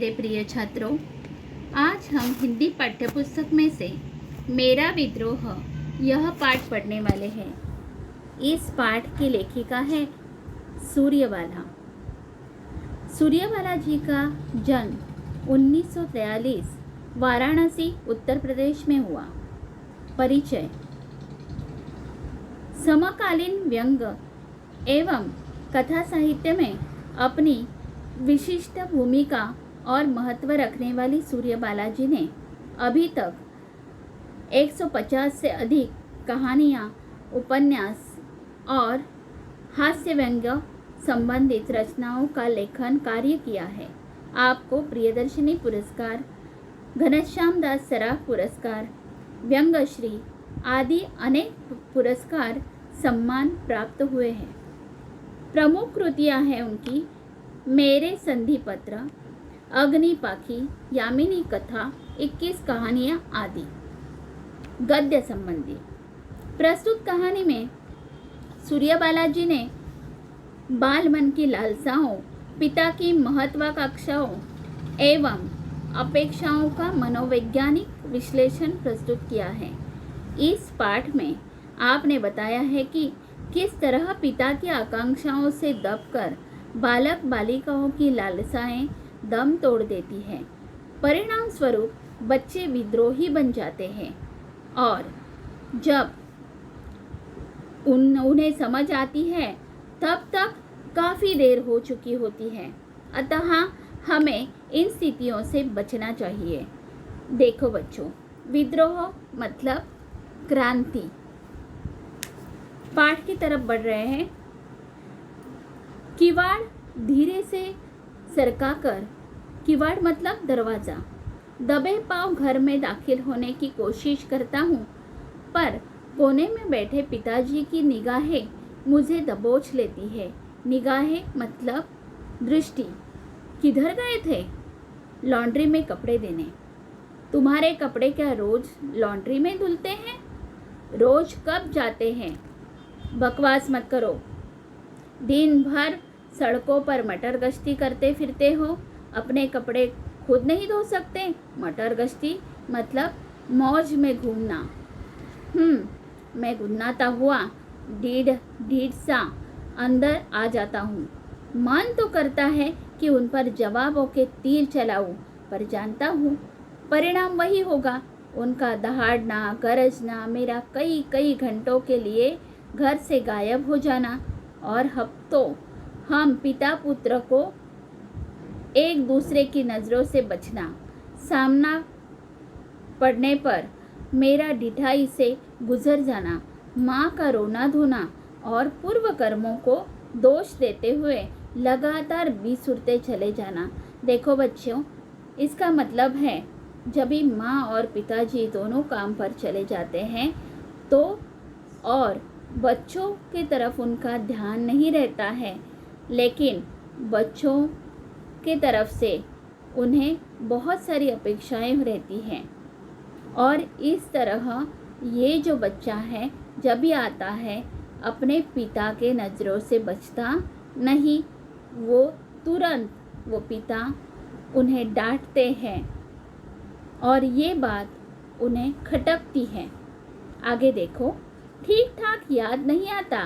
मेरे प्रिय छात्रों, आज हम हिंदी पाठ्यपुस्तक में से मेरा विद्रोह यह पाठ पढ़ने वाले हैं। इस पाठ की लेखिका है सूर्यबाला। सूर्यबाला जी का जन्म 1943 वाराणसी उत्तर प्रदेश में हुआ। परिचय। समकालीन व्यंग एवं कथा साहित्य में अपनी विशिष्ट भूमिका और महत्व रखने वाली सूर्यबाला जी ने अभी तक 150 से अधिक कहानियाँ, उपन्यास और हास्य व्यंग्य संबंधित रचनाओं का लेखन कार्य किया है। आपको प्रियदर्शनी पुरस्कार, घनश्याम दास सराफ पुरस्कार, व्यंगश्री आदि अनेक पुरस्कार सम्मान प्राप्त हुए हैं। प्रमुख कृतियाँ हैं उनकी मेरे संधि पत्र, अग्नि पाखी, यामिनी कथा, 21 कहानियाँ आदि। गद्य संबंधी। प्रस्तुत कहानी में सूर्यबाला जी ने बाल मन की लालसाओं, पिता की महत्वाकांक्षाओं एवं अपेक्षाओं का मनोवैज्ञानिक विश्लेषण प्रस्तुत किया है। इस पाठ में आपने बताया है कि किस तरह पिता की आकांक्षाओं से दबकर बालक बालिकाओं की लालसाएं दम तोड़ देती है। परिणाम स्वरूप बच्चे विद्रोही बन जाते हैं और जब उन्हें समझ आती है तब तक काफ़ी देर हो चुकी होती है। अतः हमें इन स्थितियों से बचना चाहिए। देखो बच्चों, विद्रोह मतलब क्रांति। पाठ की तरफ बढ़ रहे हैं। किवाड़ धीरे से सरकाकर, किवाड़ मतलब दरवाज़ा, दबे पांव घर में दाखिल होने की कोशिश करता हूँ, पर कोने में बैठे पिताजी की निगाहें मुझे दबोच लेती है। निगाहें मतलब दृष्टि। किधर गए थे? लॉन्ड्री में कपड़े देने। तुम्हारे कपड़े क्या रोज लॉन्ड्री में धुलते हैं? रोज कब जाते हैं? बकवास मत करो। दिन भर सड़कों पर मटर गश्ती करते फिरते हो, अपने कपड़े खुद नहीं धो सकते? मटर गश्ती मतलब मौज में घूमना। मैं गुनगुनाता हुआ ढीठ सा अंदर आ जाता हूँ। मन तो करता है कि उन पर जवाबों के तीर चलाऊं, पर जानता हूँ परिणाम वही होगा। उनका दहाड़ना, गरजना, मेरा कई घंटों के लिए घर से गायब हो जाना और हफ्तों हम पिता पुत्र को एक दूसरे की नज़रों से बचना। सामना पड़ने पर मेरा ढिठाई से गुजर जाना, माँ का रोना धोना और पूर्व कर्मों को दोष देते हुए लगातार बिसुरते चले जाना। देखो बच्चों, इसका मतलब है जब भी माँ और पिताजी दोनों काम पर चले जाते हैं तो और बच्चों की तरफ उनका ध्यान नहीं रहता है, लेकिन बच्चों की तरफ से उन्हें बहुत सारी अपेक्षाएं रहती हैं। और इस तरह ये जो बच्चा है जब भी आता है अपने पिता के नज़रों से बचता नहीं, वो तुरंत वो पिता उन्हें डांटते हैं और ये बात उन्हें खटकती है। आगे देखो। ठीक ठाक याद नहीं आता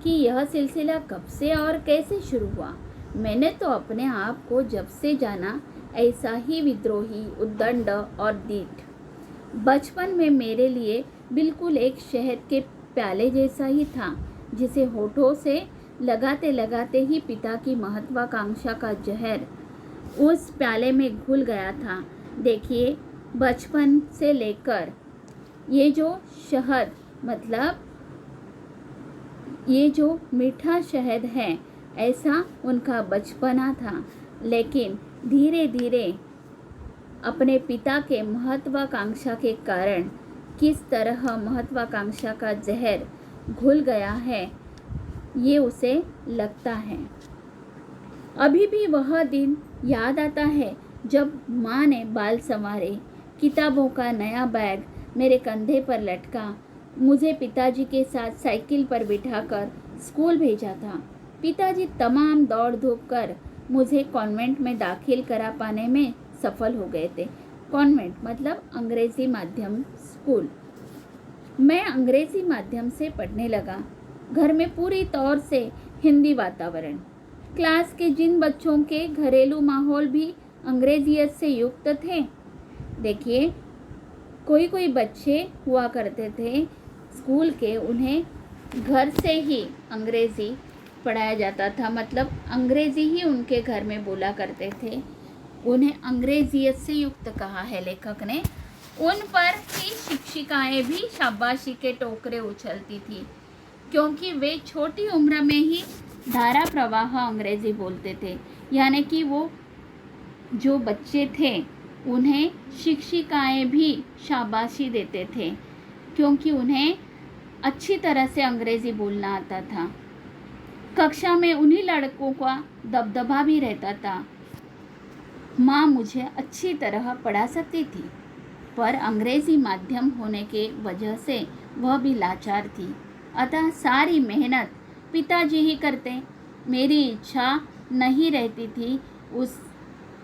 कि यह सिलसिला कब से और कैसे शुरू हुआ। मैंने तो अपने आप को जब से जाना ऐसा ही विद्रोही, उद्दंड और दीठ। बचपन में मेरे लिए बिल्कुल एक शहद के प्याले जैसा ही था, जिसे होठों से लगाते लगाते ही पिता की महत्वाकांक्षा का जहर उस प्याले में घुल गया था। देखिए, बचपन से लेकर ये जो शहद मतलब ये जो मीठा शहद है, ऐसा उनका बचपना था। लेकिन धीरे धीरे अपने पिता के महत्वाकांक्षा के कारण किस तरह महत्वाकांक्षा का जहर घुल गया है, ये उसे लगता है। अभी भी वह दिन याद आता है जब माँ ने बाल संवारे, किताबों का नया बैग मेरे कंधे पर लटका, मुझे पिताजी के साथ साइकिल पर बिठाकर स्कूल भेजा था। पिताजी तमाम दौड़ धूप कर मुझे कॉन्वेंट में दाखिल करा पाने में सफल हो गए थे। कॉन्वेंट मतलब अंग्रेजी माध्यम स्कूल। मैं अंग्रेजी माध्यम से पढ़ने लगा। घर में पूरी तौर से हिंदी वातावरण। क्लास के जिन बच्चों के घरेलू माहौल भी अंग्रेजियत से युक्त थे। देखिए, कोई कोई बच्चे हुआ करते थे स्कूल के, उन्हें घर से ही अंग्रेज़ी पढ़ाया जाता था, मतलब अंग्रेज़ी ही उनके घर में बोला करते थे। उन्हें अंग्रेजियत से युक्त कहा है लेखक ने। उन पर ही शिक्षिकाएं भी शाबाशी के टोकरे उछलती थी, क्योंकि वे छोटी उम्र में ही धारा प्रवाह अंग्रेज़ी बोलते थे। यानी कि वो जो बच्चे थे उन्हें शिक्षिकाएं भी शाबाशी देते थे, क्योंकि उन्हें अच्छी तरह से अंग्रेज़ी बोलना आता था। कक्षा में उन्हीं लड़कों का दबदबा भी रहता था। माँ मुझे अच्छी तरह पढ़ा सकती थी, पर अंग्रेज़ी माध्यम होने के वजह से वह भी लाचार थी। अतः सारी मेहनत पिताजी ही करते। मेरी इच्छा नहीं रहती थी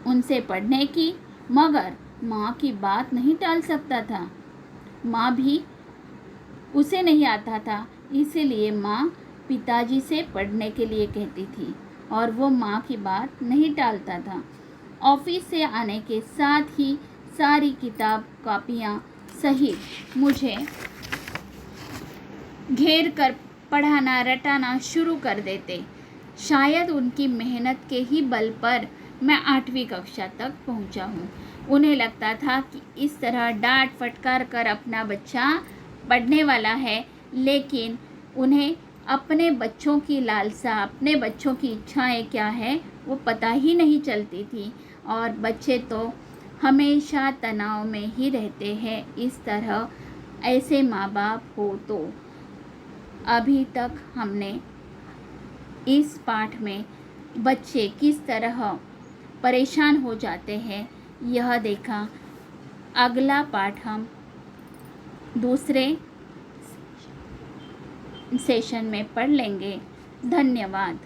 उनसे पढ़ने की, मगर माँ की बात नहीं टाल सकता था। माँ भी उसे नहीं आता था, इसीलिए माँ पिताजी से पढ़ने के लिए कहती थी और वो माँ की बात नहीं टालता था। ऑफिस से आने के साथ ही सारी किताब कॉपियाँ सहित मुझे घेर कर पढ़ाना रटाना शुरू कर देते। शायद उनकी मेहनत के ही बल पर मैं 8वीं कक्षा तक पहुंचा हूं। उन्हें लगता था कि इस तरह डांट फटकार कर अपना बच्चा पढ़ने वाला है, लेकिन उन्हें अपने बच्चों की लालसा, अपने बच्चों की इच्छाएं क्या है वो पता ही नहीं चलती थी, और बच्चे तो हमेशा तनाव में ही रहते हैं। इस तरह ऐसे माँ बाप हो तो अभी तक हमने इस पाठ में बच्चे किस तरह परेशान हो जाते हैं यह देखा। अगला पाठ हम दूसरे सेशन में पढ़ लेंगे। धन्यवाद।